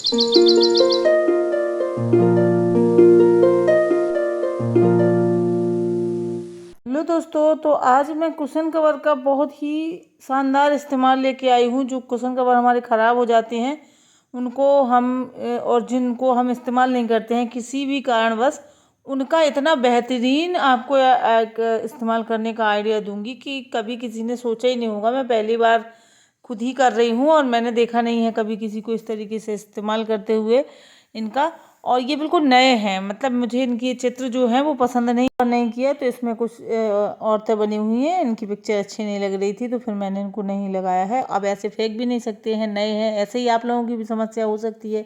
Hello दोस्तों, तो आज मैं कुशन कवर का बहुत ही शानदार इस्तेमाल लेके आई हूँ। जो कुशन कवर हमारे ख़राब हो जाते हैं उनको हम और जिनको हम इस्तेमाल नहीं करते हैं किसी भी कारणवश, उनका इतना बेहतरीन आपको एक इस्तेमाल करने का आइडिया दूंगी कि कभी किसी ने सोचा ही नहीं होगा। मैं पहली बार खुद ही कर रही हूँ और मैंने देखा नहीं है कभी किसी को इस तरीके से इस्तेमाल करते हुए इनका। और ये बिल्कुल नए हैं, मतलब मुझे इनकी चित्र जो है वो पसंद नहीं किया। तो इसमें कुछ औरतें बनी हुई हैं, इनकी पिक्चर अच्छी नहीं लग रही थी तो फिर मैंने इनको नहीं लगाया है। अब ऐसे फेंक भी नहीं सकते हैं, नए हैं। ऐसे ही आप लोगों की भी समस्या हो सकती है,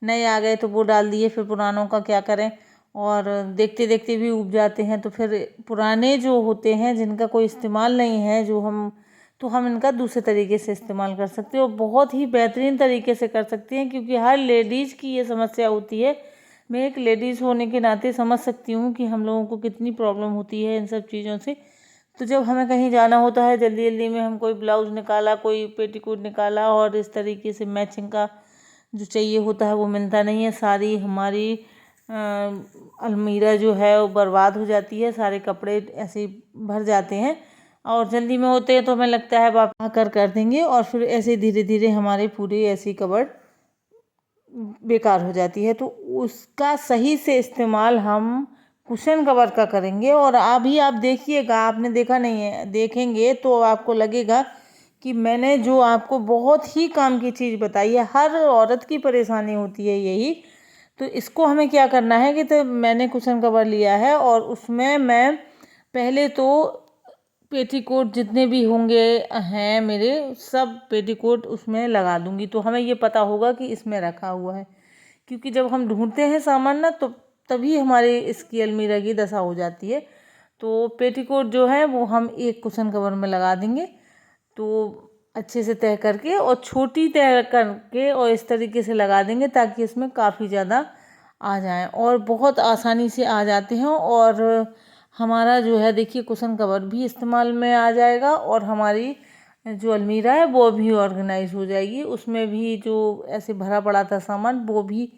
नए आ गए तो वो डाल दिए, फिर पुरानों का क्या करें। और देखते देखते भी उब जाते हैं। तो फिर पुराने जो होते हैं जिनका कोई इस्तेमाल नहीं है, जो हम तो हम इनका दूसरे तरीके से इस्तेमाल कर सकते हैं और बहुत ही बेहतरीन तरीके से कर सकते हैं, क्योंकि हर लेडीज़ की ये समस्या होती है। मैं एक लेडीज़ होने के नाते समझ सकती हूँ कि हम लोगों को कितनी प्रॉब्लम होती है इन सब चीज़ों से। तो जब हमें कहीं जाना होता है जल्दी जल्दी में, हम कोई ब्लाउज़ निकाला, कोई पेटीकोट निकाला और इस तरीके से मैचिंग का जो चाहिए होता है वो मिलता नहीं है। सारी हमारी अलमीरा जो है वो बर्बाद हो जाती है, सारे कपड़े ऐसे ही भर जाते हैं। और जल्दी में होते हैं तो हमें लगता है वापस कर देंगे और फिर ऐसे धीरे धीरे हमारे पूरे ऐसी कबर्ड बेकार हो जाती है। तो उसका सही से इस्तेमाल हम कुशन कवर का करेंगे। और अभी आप देखिएगा, आपने देखा नहीं है, देखेंगे तो आपको लगेगा कि मैंने जो आपको बहुत ही काम की चीज़ बताई है। हर औरत की परेशानी होती है यही। तो इसको हमें क्या करना है कि तो मैंने कुशन कवर लिया है और उसमें मैं पहले तो पेटीकोट जितने भी होंगे हैं मेरे, सब पेटीकोट उसमें लगा दूंगी। तो हमें ये पता होगा कि इसमें रखा हुआ है, क्योंकि जब हम ढूंढते हैं सामान ना तो तभी हमारे इसकी अलमीरा की दशा हो जाती है। तो पेटीकोट जो है वो हम एक कुशन कवर में लगा देंगे। तो अच्छे से तय करके और छोटी तय करके और इस तरीके से लगा देंगे ताकि इसमें काफ़ी ज़्यादा आ जाएं और बहुत आसानी से आ जाते हैं। और हमारा जो है देखिए कुशन कवर भी इस्तेमाल में आ जाएगा और हमारी जो अलमीरा है वो भी ऑर्गेनाइज हो जाएगी। उसमें भी जो ऐसे भरा पड़ा था सामान वो भी,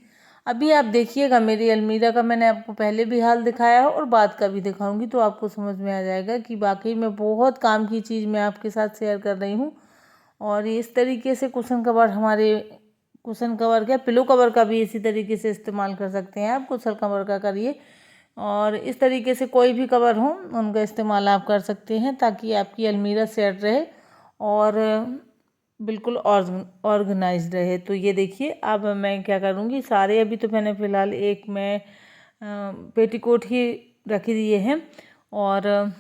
अभी आप देखिएगा मेरी अलमीरा का मैंने आपको पहले भी हाल दिखाया है और बाद का भी दिखाऊंगी, तो आपको समझ में आ जाएगा कि वाकई में बहुत काम की चीज़ मैं आपके साथ शेयर कर रही हूँ। और इस तरीके से कुशन कवर हमारे, कुशन कवर क्या, पिलो कवर का भी इसी तरीके से इस्तेमाल कर सकते हैं आप। कुशन कवर का करिए और इस तरीके से कोई भी कवर हो उनका इस्तेमाल आप कर सकते हैं ताकि आपकी अलमीरा सेट रहे और बिल्कुल ऑर्गेनाइज्ड रहे। तो ये देखिए अब मैं क्या करूँगी, सारे अभी तो मैंने फ़िलहाल एक में पेटीकोट ही रख दिए हैं। और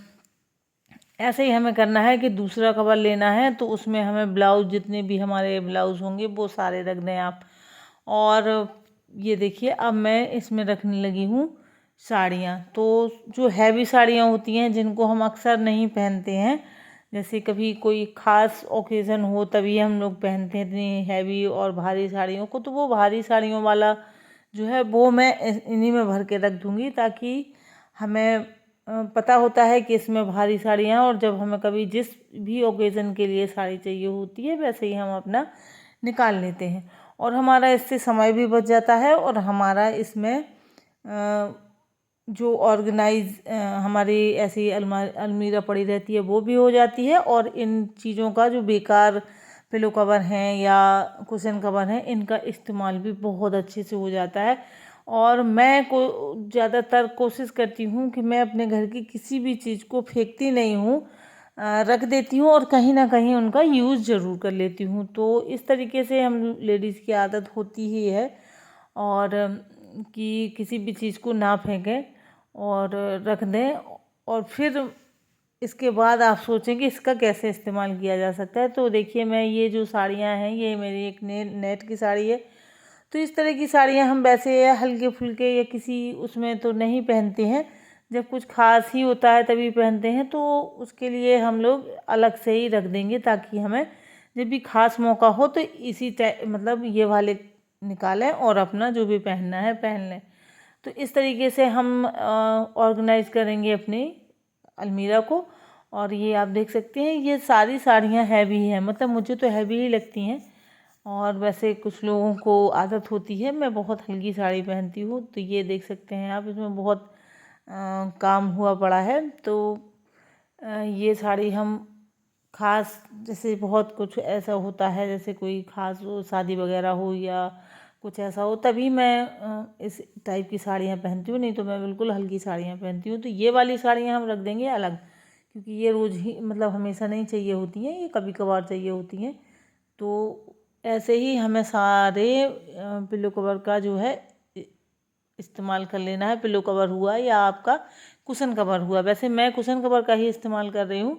ऐसे ही हमें करना है कि दूसरा कवर लेना है तो उसमें हमें ब्लाउज़, जितने भी हमारे ब्लाउज़ होंगे वो सारे रख दें आप। और ये देखिए अब मैं इसमें रखने लगी हूँ साड़ियाँ। तो जो हैवी साड़ियाँ होती हैं जिनको हम अक्सर नहीं पहनते हैं, जैसे कभी कोई ख़ास ओकेज़न हो तभी हम लोग पहनते हैं इतनी हैवी और भारी साड़ियों को, तो वो भारी साड़ियों वाला जो है वो मैं इन्हीं में भर के रख दूँगी ताकि हमें पता होता है कि इसमें भारी साड़ियाँ, और जब हमें कभी जिस भी ओकेज़न के लिए साड़ी चाहिए होती है वैसे ही हम अपना निकाल लेते हैं। और हमारा इससे समय भी बच जाता है और हमारा इसमें जो ऑर्गेनाइज हमारी ऐसी अलमीरा पड़ी रहती है वो भी हो जाती है। और इन चीज़ों का जो बेकार पिलो कवर हैं या कुशन कवर हैं इनका इस्तेमाल भी बहुत अच्छे से हो जाता है। और मैं को ज़्यादातर कोशिश करती हूँ कि मैं अपने घर की किसी भी चीज़ को फेंकती नहीं हूँ, रख देती हूँ और कहीं ना कहीं उनका यूज़ ज़रूर कर लेती हूँ। तो इस तरीके से हम लेडीज़ की आदत होती ही है और कि किसी भी चीज़ को ना फेंकें और रख दें। और फिर इसके बाद आप सोचें कि इसका कैसे इस्तेमाल किया जा सकता है। तो देखिए मैं ये जो साड़ियाँ हैं ये मेरी एक नेट की साड़ी है। तो इस तरह की साड़ियाँ हम वैसे हल्के फुल्के या किसी उसमें तो नहीं पहनते हैं, जब कुछ खास ही होता है तभी पहनते हैं। तो उसके लिए हम लोग अलग से ही रख देंगे ताकि हमें जब भी खास मौका हो तो इसी मतलब ये वाले निकालें और अपना जो भी पहनना है पहन लें। तो इस तरीके से हम ऑर्गेनाइज करेंगे अपनी अलमीरा को। और ये आप देख सकते हैं ये सारी साड़ियाँ हैवी हैं, मतलब मुझे तो हैवी ही लगती हैं। और वैसे कुछ लोगों को आदत होती है, मैं बहुत हल्की साड़ी पहनती हूँ। तो ये देख सकते हैं आप, इसमें बहुत काम हुआ पड़ा है। तो ये साड़ी हम ख़ास, जैसे बहुत कुछ ऐसा होता है, जैसे कोई ख़ास शादी वगैरह हो या कुछ ऐसा हो, तभी मैं इस टाइप की साड़ियाँ पहनती हूँ, नहीं तो मैं बिल्कुल हल्की साड़ियाँ पहनती हूँ। तो ये वाली साड़ियाँ हम रख देंगे अलग, क्योंकि ये रोज़ ही मतलब हमेशा नहीं चाहिए होती हैं, ये कभी कभार चाहिए होती हैं। तो ऐसे ही हमें सारे पिलो कवर का जो है इस्तेमाल कर लेना है। पिलो कवर हुआ या आपका कुशन कवर हुआ, वैसे मैं कुशन कवर का ही इस्तेमाल कर रही हूँ।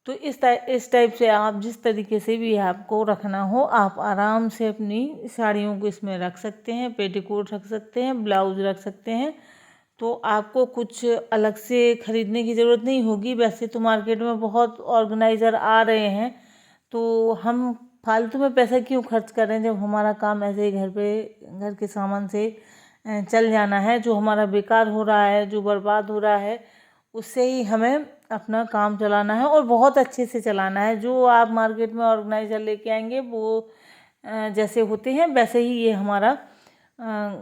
तो इस टाइप से आप जिस तरीके से भी आपको रखना हो, आप आराम से अपनी साड़ियों को इसमें रख सकते हैं। पेटीकोट रख सकते हैं, ब्लाउज रख सकते हैं। तो आपको कुछ अलग से ख़रीदने की ज़रूरत नहीं होगी। वैसे तो मार्केट में बहुत ऑर्गेनाइज़र आ रहे हैं, तो हम फालतू में पैसा क्यों खर्च कर रहे हैं, जब हमारा काम ऐसे ही घर के सामान से चल जाना है। जो हमारा बेकार हो रहा है, जो बर्बाद हो रहा है, उससे ही हमें अपना काम चलाना है और बहुत अच्छे से चलाना है। जो आप मार्केट में ऑर्गेनाइज़र लेके आएंगे, वो जैसे होते हैं वैसे ही ये हमारा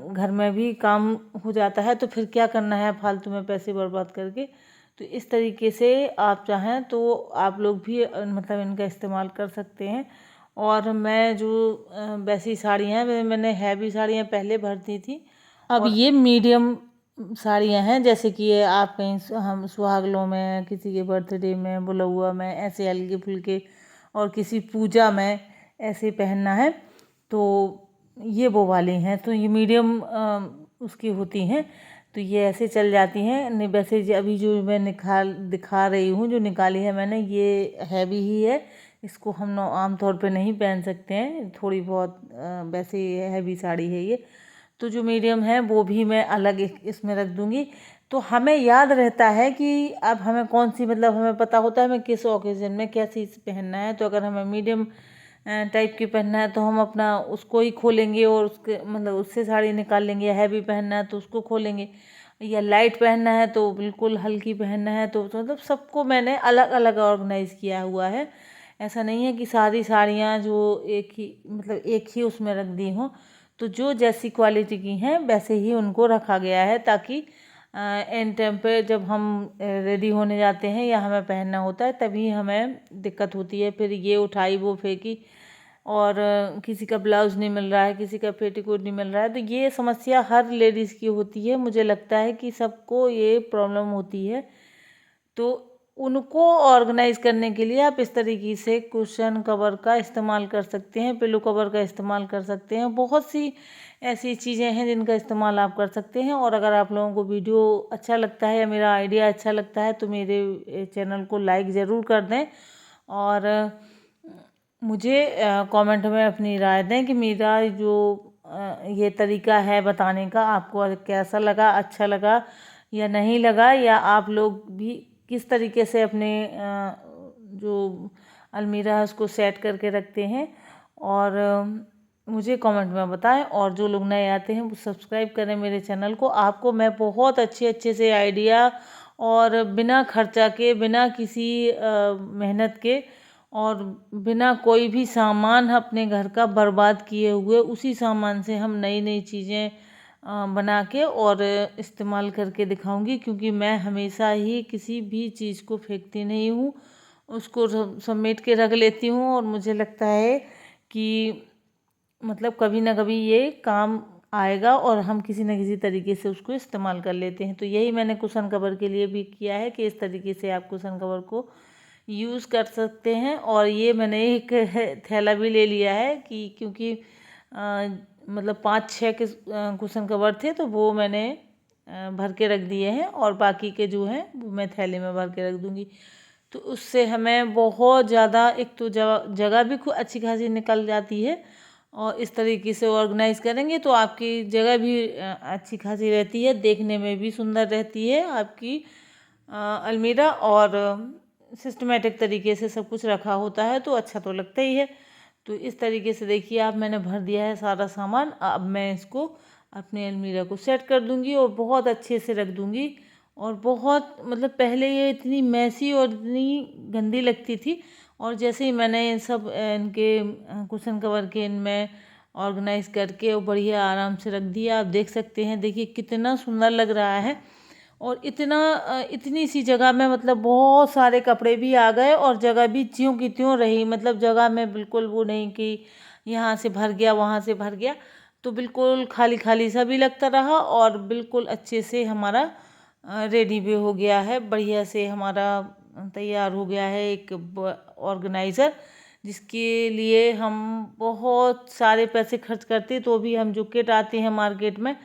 घर में भी काम हो जाता है। तो फिर क्या करना है फालतू में पैसे बर्बाद करके। तो इस तरीके से आप चाहें तो आप लोग भी मतलब इनका इस्तेमाल कर सकते हैं। और मैं जो वैसी साड़ियाँ हैं, मैंने हैवी साड़ियाँ पहले भरती थी, अब ये मीडियम साड़ियाँ हैं। जैसे कि ये आप कहीं हम सुहागलों में, किसी के बर्थडे में, बुलौआ में, ऐसे हल्के फुल्के, और किसी पूजा में ऐसे पहनना है, तो ये वो वाली हैं। तो ये मीडियम उसकी होती हैं, तो ये ऐसे चल जाती हैं। नहीं वैसे अभी जो मैं दिखा रही हूँ, जो निकाली है मैंने, ये हैवी ही है। इसको हम आम तौर पे नहीं पहन सकते हैं, थोड़ी बहुत वैसे हैवी साड़ी है ये। तो जो मीडियम है वो भी मैं अलग इसमें रख दूँगी। तो हमें याद रहता है कि अब हमें कौन सी, मतलब हमें पता होता है हमें किस ओकेज़न में क्या चीज़ पहनना है। तो अगर हमें मीडियम टाइप की पहनना है तो हम अपना उसको ही खोलेंगे और उसके मतलब उससे साड़ी निकाल लेंगे। या हैवी पहनना है तो उसको खोलेंगे, या लाइट पहनना है तो बिल्कुल हल्की पहनना है। तो मतलब सबको मैंने अलग अलग ऑर्गेनाइज़ किया हुआ है। ऐसा नहीं है कि सारी साड़ियाँ जो एक ही उसमें रख दी हों। तो जो जैसी क्वालिटी की हैं वैसे ही उनको रखा गया है, ताकि एंड टाइम पे जब हम रेडी होने जाते हैं या हमें पहनना होता है, तभी हमें दिक्कत होती है। फिर ये उठाई वो फेंकी, और किसी का ब्लाउज़ नहीं मिल रहा है, किसी का पेटीकोट नहीं मिल रहा है। तो ये समस्या हर लेडीज़ की होती है, मुझे लगता है कि सबको ये प्रॉब्लम होती है। तो उनको ऑर्गेनाइज करने के लिए आप इस तरीके से कुशन कवर का इस्तेमाल कर सकते हैं, पिलो कवर का इस्तेमाल कर सकते हैं। बहुत सी ऐसी चीज़ें हैं जिनका इस्तेमाल आप कर सकते हैं। और अगर आप लोगों को वीडियो अच्छा लगता है या मेरा आइडिया अच्छा लगता है, तो मेरे चैनल को लाइक ज़रूर कर दें, और मुझे कमेंट में अपनी राय दें कि मेरा जो ये तरीका है बताने का आपको कैसा लगा, अच्छा लगा या नहीं लगा, या आप लोग भी किस तरीके से अपने जो अलमीरा है उसको सेट करके रखते हैं। और मुझे कमेंट में बताएं। और जो लोग नए आते हैं वो सब्सक्राइब करें मेरे चैनल को। आपको मैं बहुत अच्छे से आइडिया, और बिना खर्चा के, बिना किसी मेहनत के, और बिना कोई भी सामान अपने घर का बर्बाद किए हुए, उसी सामान से हम नई नई चीज़ें बना के और इस्तेमाल करके दिखाऊंगी। क्योंकि मैं हमेशा ही किसी भी चीज़ को फेंकती नहीं हूँ, उसको समेट के रख लेती हूँ। और मुझे लगता है कि मतलब कभी ना कभी ये काम आएगा, और हम किसी न किसी तरीके से उसको इस्तेमाल कर लेते हैं। तो यही मैंने कुशन कवर के लिए भी किया है कि इस तरीके से आप कुशन कवर को यूज़ कर सकते हैं। और ये मैंने एक थैला भी ले लिया है कि क्योंकि मतलब 5-6 के कुशन कवर थे, तो वो मैंने भर के रख दिए हैं, और बाकी के जो हैं वो मैं थैले में भर के रख दूँगी। तो उससे हमें बहुत ज़्यादा, एक तो जगह भी अच्छी खासी निकल जाती है, और इस तरीके से ऑर्गेनाइज़ करेंगे तो आपकी जगह भी अच्छी खासी रहती है, देखने में भी सुंदर रहती है आपकी अलमीरा। और सिस्टमेटिक तरीके से सब कुछ रखा होता है तो अच्छा तो लगता ही है। तो इस तरीके से देखिए आप, मैंने भर दिया है सारा सामान। अब मैं इसको अपने अलमीरा को सेट कर दूंगी और बहुत अच्छे से रख दूंगी। और बहुत मतलब पहले ये इतनी मैसी और इतनी गंदी लगती थी, और जैसे ही मैंने सब इनके कुशन कवर के इनमें ऑर्गेनाइज करके और बढ़िया आराम से रख दिया। आप देख सकते हैं, देखिए कितना सुंदर लग रहा है। और इतनी सी जगह में मतलब बहुत सारे कपड़े भी आ गए और जगह भी ज्यों की त्यों रही। मतलब जगह में बिल्कुल वो नहीं कि यहाँ से भर गया वहाँ से भर गया, तो बिल्कुल खाली खाली सा भी लगता रहा और बिल्कुल अच्छे से हमारा रेडी भी हो गया है। बढ़िया से हमारा तैयार हो गया है एक ऑर्गेनाइज़र, जिसके लिए हम बहुत सारे पैसे खर्च करते, तो भी हम जो किट आते हैं मार्केट में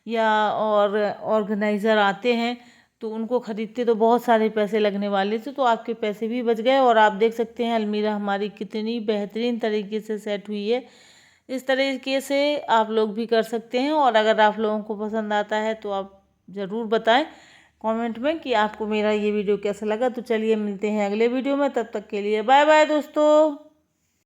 या और ऑर्गेनाइज़र आते हैं तो उनको ख़रीदते तो बहुत सारे पैसे लगने वाले थे, तो आपके पैसे भी बच गए। और आप देख सकते हैं अलमीरा हमारी कितनी बेहतरीन तरीके से सेट हुई है। इस तरीके से आप लोग भी कर सकते हैं। और अगर आप लोगों को पसंद आता है तो आप ज़रूर बताएं कमेंट में कि आपको मेरा ये वीडियो कैसा लगा। तो चलिए मिलते हैं अगले वीडियो में, तब तक के लिए बाय बाय दोस्तों।